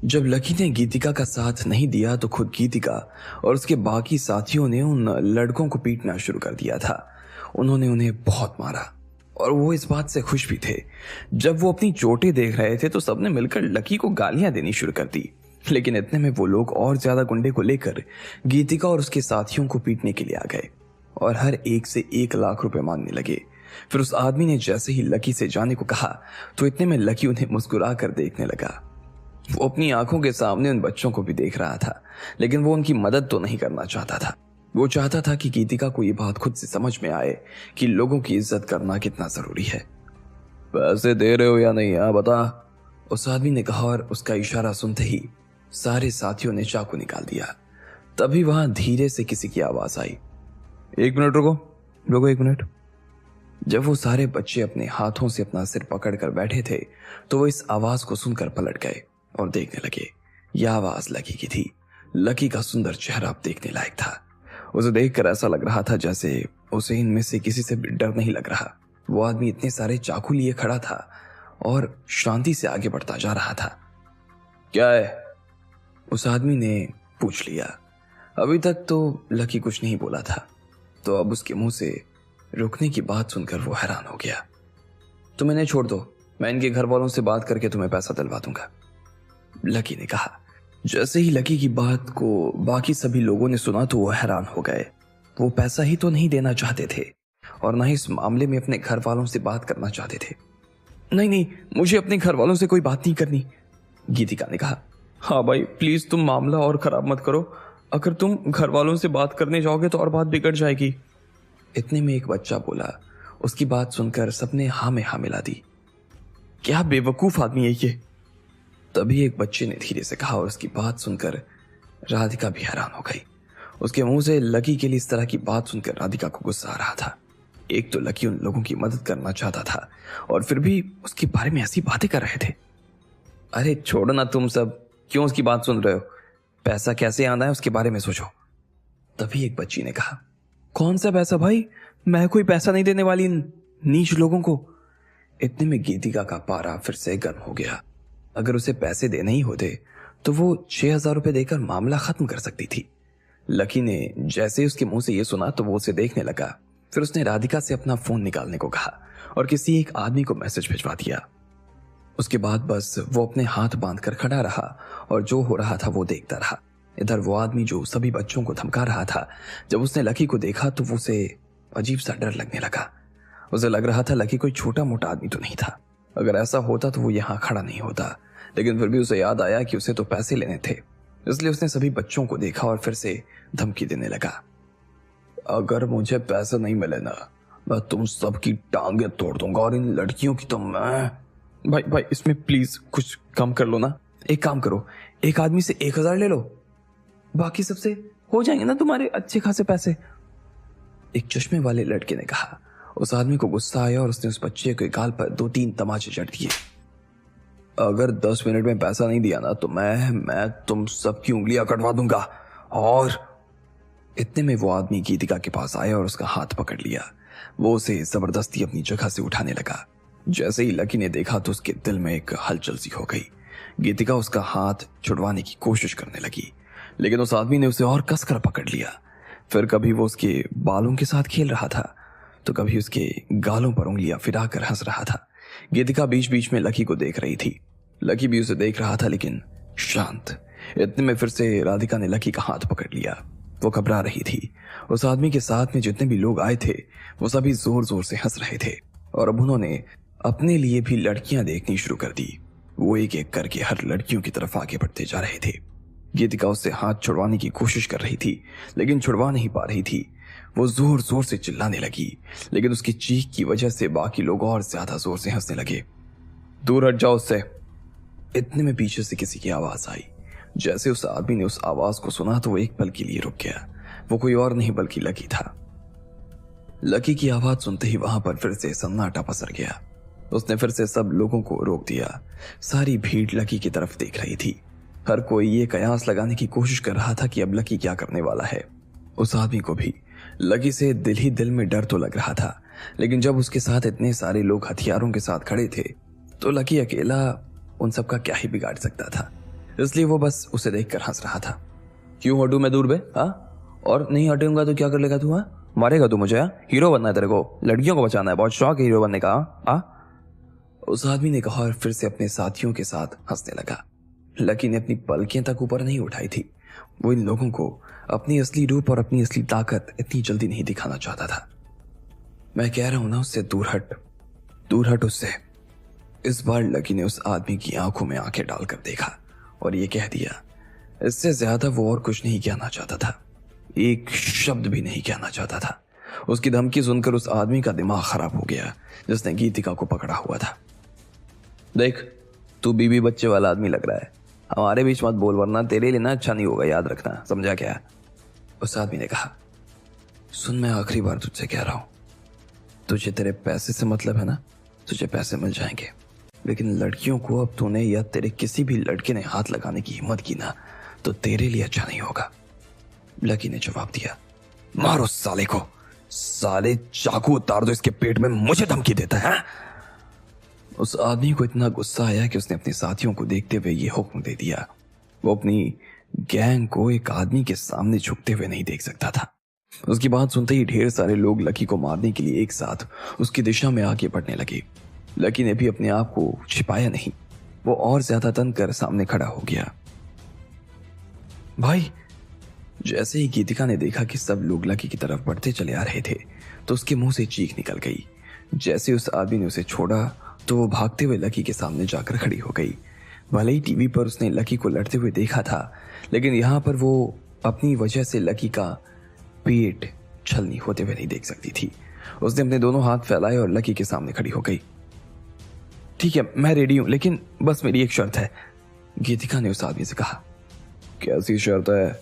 जब लकी ने गीतिका का साथ नहीं दिया तो खुद गीतिका और उसके बाकी साथियों ने उन लड़कों को पीटना शुरू कर दिया था। उन्होंने उन्हें बहुत मारा और वो इस बात से खुश भी थे। जब वो अपनी चोटें देख रहे थे तो सबने मिलकर लकी को गालियां देनी शुरू कर दी। लेकिन इतने में वो लोग और ज्यादा गुंडे को लेकर गीतिका और उसके साथियों को पीटने के लिए आ गए और हर एक से 1 लाख रुपए मांगने लगे। फिर उस आदमी ने जैसे ही लकी से जाने को कहा तो इतने में लकी उन्हें मुस्कुरा कर देखने लगा। वो अपनी आंखों के सामने उन बच्चों को भी देख रहा था, लेकिन वो उनकी मदद तो नहीं करना चाहता था। वो चाहता था कि गीतिका को ये बात खुद से समझ में आए कि लोगों की इज्जत करना कितना जरूरी है। पैसे दे रहे हो या नहीं, बता, उस आदमी ने कहा और उसका इशारा सुनते ही सारे साथियों ने चाकू निकाल दिया। तभी वहां धीरे से किसी की आवाज आई, 1 मिनट रुको, रुको 1 मिनट। जब वो सारे बच्चे अपने हाथों से अपना सिर पकड़कर बैठे थे तो वो इस आवाज को सुनकर पलट गए और देखने लगे। यह आवाज लकी की थी। लकी का सुंदर चेहरा अब देखने लायक था। उसे देखकर ऐसा लग रहा था जैसे उसे इनमें से किसी से भी डर नहीं लग रहा। वो आदमी इतने सारे चाकू लिए खड़ा था और शांति से आगे बढ़ता जा रहा था। क्या है? उस आदमी ने पूछ लिया। अभी तक तो लकी कुछ नहीं बोला था, तो अब उसके मुंह से रुकने की बात सुनकर वो हैरान हो गया। तुम इन्हें छोड़ दो, मैं इनके घर वालों से बात करके तुम्हें पैसा दिलवा दूंगा, लकी ने कहा। जैसे ही लकी की बात को बाकी सभी लोगों ने सुना तो वो हैरान हो गए। वो पैसा ही तो नहीं देना चाहते थे और ना ही इस मामले में अपने घर वालों से बात करना चाहते थे। नहीं नहीं, मुझे अपने घर वालों से कोई बात नहीं करनी, गीतिका ने कहा। हाँ भाई प्लीज तुम मामला और खराब मत करो, अगर तुम घर वालों से बात करने जाओगे तो और बात बिगड़ जाएगी। इतने में एक बच्चा बोला। उसकी बात सुनकर सबने हाँ में हाँ मिला दी। क्या बेवकूफ आदमी है ये, तभी एक बच्चे ने धीरे से कहा और उसकी बात सुनकर राधिका भी हैरान हो गई। उसके मुंह से लकी के लिए इस तरह की बात सुनकर राधिका को गुस्सा आ रहा था। एक तो लकी उन लोगों की मदद करना चाहता था और फिर भी उसके बारे में ऐसी बातें कर रहे थे। अरे छोड़ो ना तुम सब, क्यों उसकी बात सुन रहे हो? पैसा कैसे आना है उसके बारे में सोचो। तभी एक बच्ची ने कहा, कौन सा पैसा भाई, मैं कोई पैसा नहीं देने वाली इन नीच लोगों को। इतने में गीतिका का पारा फिर से गर्म हो गया। अगर उसे पैसे देने ही होते तो वो 6,000 रुपए देकर मामला खत्म कर सकती थी। लकी ने जैसे उसके मुंह से ये सुना तो वो उसे देखने लगा। फिर उसने राधिका से अपना फोन निकालने को कहा और किसी एक आदमी को मैसेज भिजवा दिया। उसके बाद बस वो अपने हाथ बांधकर खड़ा रहा और जो हो रहा था वो देखता रहा। इधर वो आदमी जो सभी बच्चों को धमका रहा था, जब उसने लकी को देखा तो उसे अजीब सा डर लगने लगा। उसे लग रहा था लकी कोई छोटा मोटा आदमी तो नहीं था। अगर ऐसा होता तो वो यहाँ खड़ा नहीं होता, लेकिन फिर भी उसे याद आया कि उसे तो पैसे लेने थे, इसलिए उसने सभी बच्चों को देखा और फिर से धमकी देने लगा। अगर मुझे पैसे नहीं मिले ना, मैं तुम सबकी टांगे तोड़ दूंगा और इन लड़कियों की तो मैं। भाई इसमें प्लीज कुछ कम कर लो ना। एक काम करो, एक आदमी से 1,000 ले लो, बाकी सबसे हो जाएंगे ना तुम्हारे अच्छे खासे पैसे, एक चश्मे वाले लड़के ने कहा। उस आदमी को गुस्सा आया और उसने उस बच्चे के गाल पर 2-3 तमाचे जड़ दिए। अगर 10 मिनट में पैसा नहीं दिया ना तो मैं तुम सबकी उंगलियां कटवा दूंगा। और इतने में वो आदमी गीतिका के पास आया और उसका हाथ पकड़ लिया। वो उसे जबरदस्ती अपनी जगह से उठाने लगा। जैसे ही लकी ने देखा तो उसके दिल में एक हलचल सी हो गई। गीतिका उसका हाथ छुड़वाने की कोशिश करने लगी, लेकिन उस आदमी ने उसे और कसकर पकड़ लिया। फिर कभी वो उसके बालों के साथ खेल रहा था तो कभी उसके गालों पर उंगलियां फिराकर हंस रहा था। गीतिका बीच बीच में लकी को देख रही थी। लकी भी उसे देख रहा था, लेकिन शांत। इतने में फिर से राधिका ने लकी का हाथ पकड़ लिया। वो घबरा रही थी। उस आदमी के साथ में जितने भी लोग आए थे वो सभी जोर जोर से हंस रहे थे और अब उन्होंने अपने लिए भी लड़कियां देखनी शुरू कर दी। वो एक एक करके हर लड़कियों की तरफ आगे बढ़ते जा रहे थे। गीतिका उससे हाथ छुड़वाने की कोशिश कर रही थी, लेकिन छुड़वा नहीं पा रही थी। वो जोर जोर से चिल्लाने लगी, लेकिन उसकी चीख की वजह से बाकी लोग और ज्यादा जोर से हंसने लगे। दूर हट जाओ उससे। इतने में पीछे से किसी की आवाज आई। जैसे उस आदमी ने उस आवाज को सुना तो वो एक पल के लिए रुक गया। वो कोई और नहीं बल्कि लकी था। लकी की आवाज सुनते ही वहां पर फिर से सन्नाटा पसर गया। उसने फिर से सब लोगों को रोक दिया। सारी भीड़ लकी की तरफ देख रही थी। हर कोई ये कयास लगाने की कोशिश कर रहा था कि अब लकी क्या करने वाला है। उस आदमी को भी लकी से दिल ही दिल में डर तो लग रहा था, लेकिन जब उसके साथ इतने सारे लोग हथियारों के साथ खड़े थे तो लकी अकेला उन सब का क्या ही बिगाड़ सकता था। इसलिए वो बस उसे देखकर हंस रहा था। क्यों हटूं मैं दूर बे? हाँ, और नहीं हटूंगा तो क्या कर लेगा तू? हाँ, मारेगा तू मुझे? हाँ, हीरो बनना है तेरे को, लड़कियों को बचाना है, बहुत शौक है हीरो बनने का? हाँ, उस आदमी ने कहा और फिर से अपने साथियों के साथ हंसने लगा। लकी ने अपनी पलकें तक ऊपर नहीं उठाई थी। वो इन लोगों को अपनी असली रूप और अपनी असली ताकत इतनी जल्दी नहीं दिखाना चाहता था। मैं कह रहा हूं ना, उससे दूर हट उससे। इस बार लकी ने उस आदमी की आंखों में आंखें डालकर देखा और ये कह दिया। इससे ज्यादा वो और कुछ नहीं कहना चाहता था, एक शब्द भी नहीं कहना चाहता था। उसकी धमकी सुनकर उस आदमी का दिमाग खराब हो गया जिसने गीतिका को पकड़ा हुआ था। देख, तू बीवी बच्चे वाला आदमी लग रहा है, हमारे बीच मत बोल वरना तेरे लिए ना अच्छा नहीं होगा, याद रखना, समझा क्या? उस आदमी ने कहा। सुन, मैं आखिरी बार तुझसे कह रहा हूं, तुझे तेरे पैसे से मतलब है ना, तुझे पैसे मिल जाएंगे, लेकिन लड़कियों को अब तूने या तेरे किसी भी लड़के ने हाथ लगाने की हिम्मत की ना तो तेरे लिए अच्छा नहीं होगा। लकी ने जवाब दिया। मारो साले को, साले चाकू उतार दो इसके पेट में, मुझे धमकी देता है? उस आदमी को इतना गुस्सा आया कि उसने अपने साथियों को देखते हुए ये हुक्म दे दिया। वो अपनी गैंग को एक आदमी के सामने झुकते हुए नहीं देख सकता था। उसकी बात सुनते ही ढेर सारे लोग लकी को मारने के लिए एक साथ उसकी दिशा में आगे बढ़ने लगे। लकी ने भी अपने आप को छिपाया नहीं, वो और ज्यादा तन कर सामने खड़ा हो गया। भाई, जैसे ही गीतिका ने देखा कि सब लोग लकी की तरफ बढ़ते चले आ रहे थे तो उसके मुंह से चीख निकल गई। जैसे उस आदमी ने उसे छोड़ा तो वो भागते हुए लकी के सामने जाकर खड़ी हो गई। भले ही टीवी पर उसने लकी को लड़ते हुए देखा था, लेकिन यहाँ पर वो अपनी वजह से लकी का पेट छलनी होते हुए नहीं देख सकती थी। उसने अपने दोनों हाथ फैलाए और लकी के सामने खड़ी हो गई। ठीक है, मैं रेडी हूं, लेकिन बस मेरी एक शर्त है, गीतिका ने उस आदमी से कहा। कैसी शर्त है?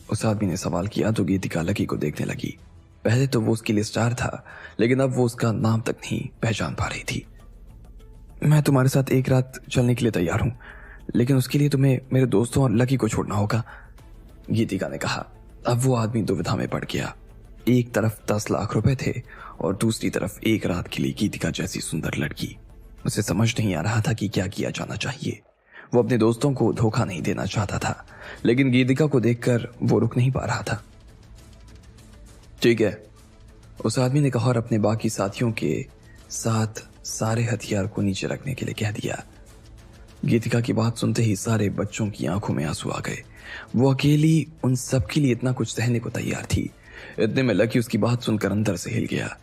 उस आदमी ने सवाल किया तो गीतिका लकी को देखने लगी। पहले तो वो उसके लिए स्टार था, लेकिन अब वो उसका नाम तक नहीं पहचान पा रही थी। मैं तुम्हारे साथ एक रात चलने के लिए तैयार हूं, लेकिन उसके लिए तुम्हें मेरे दोस्तों और लकी को छोड़ना होगा, गीतिका ने कहा। अब वो आदमी दुविधा में पड़ गया। एक तरफ 10 लाख रुपए थे और दूसरी तरफ एक रात के लिए गीतिका जैसी सुंदर लड़की। उसे समझ नहीं आ रहा था कि क्या किया जाना चाहिए। वो अपने दोस्तों को धोखा नहीं देना चाहता था, लेकिन गीतिका को देखकर वो रुक नहीं पा रहा था। ठीक है, उस आदमी ने कहा और अपने बाकी साथियों के साथ सारे हथियार को नीचे रखने के लिए कह दिया। गीतिका की बात सुनते ही सारे बच्चों की आंखों में आंसू आ गए। वो अकेली उन सब के लिए इतना कुछ सहने को तैयार थी। इतने में लकी उसकी बात सुनकर अंदर से हिल गया।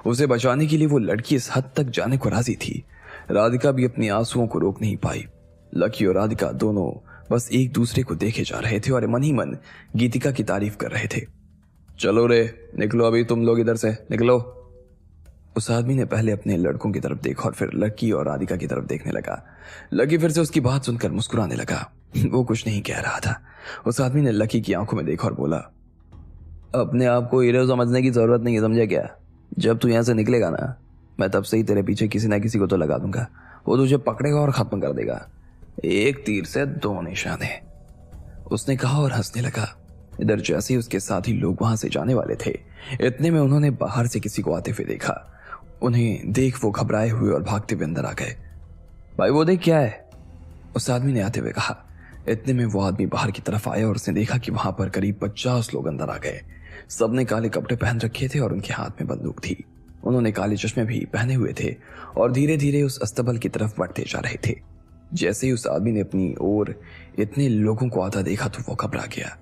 उसे बचाने के लिए वो लड़की इस हद तक जाने को राजी थी। राधिका भी अपनी आंसुओं को रोक नहीं पाई। लकी और राधिका दोनों बस एक दूसरे को देखे जा रहे थे और मन ही मन गीतिका की तारीफ कर रहे थे। चलो रे, निकलो अभी, तुम लोग इधर से निकलो। उस आदमी ने पहले अपने लड़कों की तरफ देखा और फिर लकी और राधिका की तरफ देखने लगा। लकी फिर से उसकी बात सुनकर मुस्कुराने लगा। वो कुछ नहीं कह रहा था। उस आदमी ने लकी की आंखों में देखा और बोला, अपने आप को हीरो समझने की जरूरत नहीं है, समझा क्या? जब तू यहां से निकलेगा ना, मैं तब से ही तेरे पीछे किसी ना किसी को तो लगा दूंगा। वो तुझे पकड़ेगा और खत्म कर देगा। एक तीर से 2 निशाने, उसने कहा और हंसने लगा। इधर जैसे ही उसके साथी लोग वहां से जाने वाले थे, इतने में उन्होंने बाहर से किसी को आते हुए देखा। उन्हें देख वो घबराए हुए और भागते हुए अंदर आ गए। भाई वो देख, क्या है? उस आदमी ने आते हुए कहा। इतने में वो आदमी बाहर की तरफ आया और उसने देखा कि वहां पर करीब 50 लोग अंदर आ गए। सबने काले कपड़े पहन रखे थे और उनके हाथ में बंदूक थी। उन्होंने काले चश्मे भी पहने हुए थे और धीरे धीरे उस अस्तबल की तरफ बढ़ते जा रहे थे। जैसे ही उस आदमी ने अपनी ओर इतने लोगों को आता देखा तो वो घबरा गया।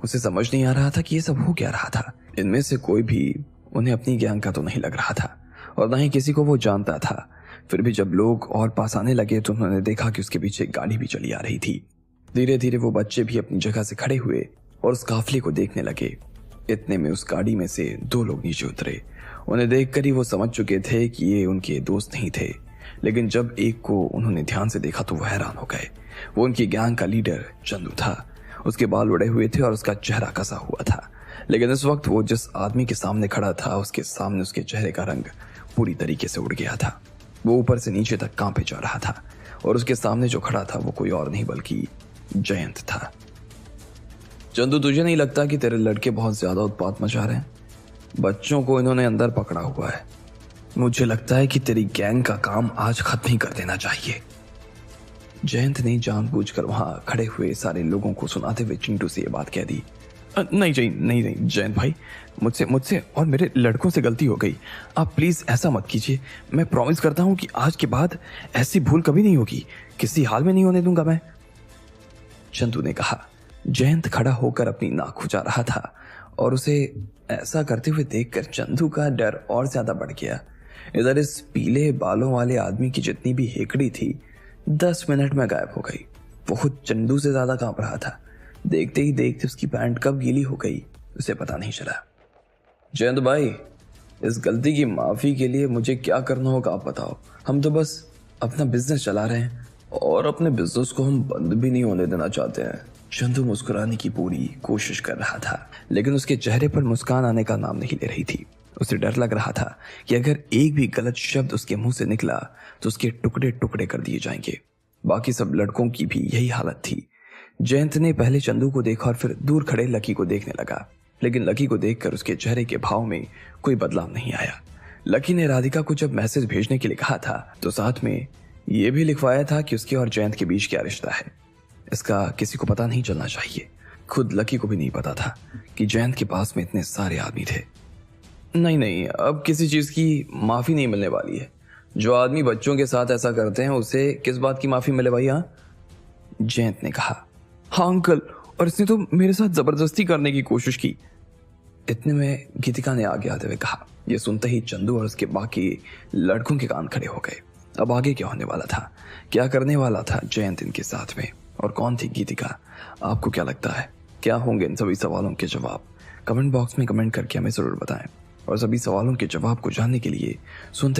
उसे समझ नहीं आ रहा था कि ये सब हो क्या रहा था। इनमें से कोई भी उन्हें अपनी गैंग का तो नहीं लग रहा था और न ही किसी को वो जानता था। फिर भी जब लोग और पास आने लगे तो उन्होंने देखा कि उसके पीछे एक गाड़ी भी चली आ रही थी। धीरे धीरे वो बच्चे भी अपनी जगह से खड़े हुए और उस काफिले को देखने लगे। इतने में उस गाड़ी में से 2 लोग नीचे उतरे। उन्हें देखकर ही वो समझ चुके थे कि ये उनके दोस्त नहीं थे, लेकिन जब एक को उन्होंने ध्यान से देखा तो वो हैरान हो गए। वो उनकी गैंग का लीडर चंदू था। उसके बाल उड़े हुए थे और उसका चेहरा कसा हुआ था, लेकिन इस वक्त वो जिस आदमी के सामने खड़ा था उसके सामने उसके चेहरे का रंग पूरी तरीके से उड़ गया था। वो ऊपर से नीचे तक कांपे जा रहा था और उसके सामने जो खड़ा था वो कोई और नहीं बल्कि जयंत था। चंदू, तुझे नहीं लगता कि तेरे लड़के बहुत ज्यादा उत्पात मचा रहे हैं? बच्चों को इन्होंने अंदर पकड़ा हुआ है। मुझे लगता है कि तेरी गैंग का काम आज खत्म ही कर देना चाहिए। जयंत ने जानबूझकर वहां खड़े हुए सारे लोगों को सुनाते हुए चिंटू से ये बात कह दी। नहीं जी, नहीं नहीं जयंत भाई, मुझसे मुझसे और मेरे लड़कों से गलती हो गई। आप प्लीज ऐसा मत कीजिए। मैं प्रॉमिस करता हूँ कि आज के बाद ऐसी भूल कभी नहीं होगी, किसी हाल में नहीं होने दूंगा मैं, चंदू ने कहा। जयंत खड़ा होकर अपनी नाक खुजा रहा था और उसे ऐसा करते हुए देखकर चंदू का डर और ज्यादा बढ़ गया। इधर इस पीले बालों वाले आदमी की जितनी भी हेकड़ी थी 10 मिनट में गायब हो गई। वो चंदू से ज्यादा कांप रहा था। देखते ही देखते उसकी पैंट कब गीली हो गई उसे पता नहीं चला। जयंत भाई, इस गलती की माफी के लिए मुझे क्या करना होगा आप बताओ। हम तो बस अपना बिजनेस चला रहे हैं और अपने बिजनेस को हम बंद भी नहीं होने देना चाहते हैं। चंदू मुस्कुराने की पूरी कोशिश कर रहा था, लेकिन उसके चेहरे पर मुस्कान आने का नाम नहीं ले रही थी। उसे डर लग रहा था कि अगर एक भी गलत शब्द उसके मुंह से निकला तो उसके टुकड़े टुकड़े कर दिए जाएंगे। बाकी सब लड़कों की भी यही हालत थी। जयंत ने पहले चंदू को देखा और फिर दूर खड़े लकी को देखने लगा, लेकिन लकी को देखकर उसके चेहरे के भाव में कोई बदलाव नहीं आया। लकी ने राधिका को जब मैसेज भेजने के लिए कहा था तो साथ में यह भी लिखवाया था कि उसके और जयंत के बीच क्या रिश्ता है। इसका किसी को पता नहीं चलना चाहिए। खुद लकी को भी नहीं पता था कि जयंत के पास में इतने सारे आदमी थे। नहीं नहीं, अब किसी चीज की माफी नहीं मिलने वाली है। जो आदमी बच्चों के साथ ऐसा करते हैं उसे किस बात की माफी मिले भाई। हाँ, जयंत ने कहा। हाँ अंकल, और इसने तो मेरे साथ जबरदस्ती करने की कोशिश की। इतने में गीतिका ने आगे आते हुए कहा। यह सुनते ही चंदू और उसके बाकी लड़कों के कान खड़े हो गए। अब आगे क्या होने वाला था, क्या करने वाला था जयंत इनके साथ में, और कौन थी गीतिका? आपको क्या लगता है क्या होंगे इन सभी सवालों के जवाब? कमेंट बॉक्स में कमेंट करके हमें जरूर बताएं, और सभी सवालों के जवाब को जानने के लिए सुनते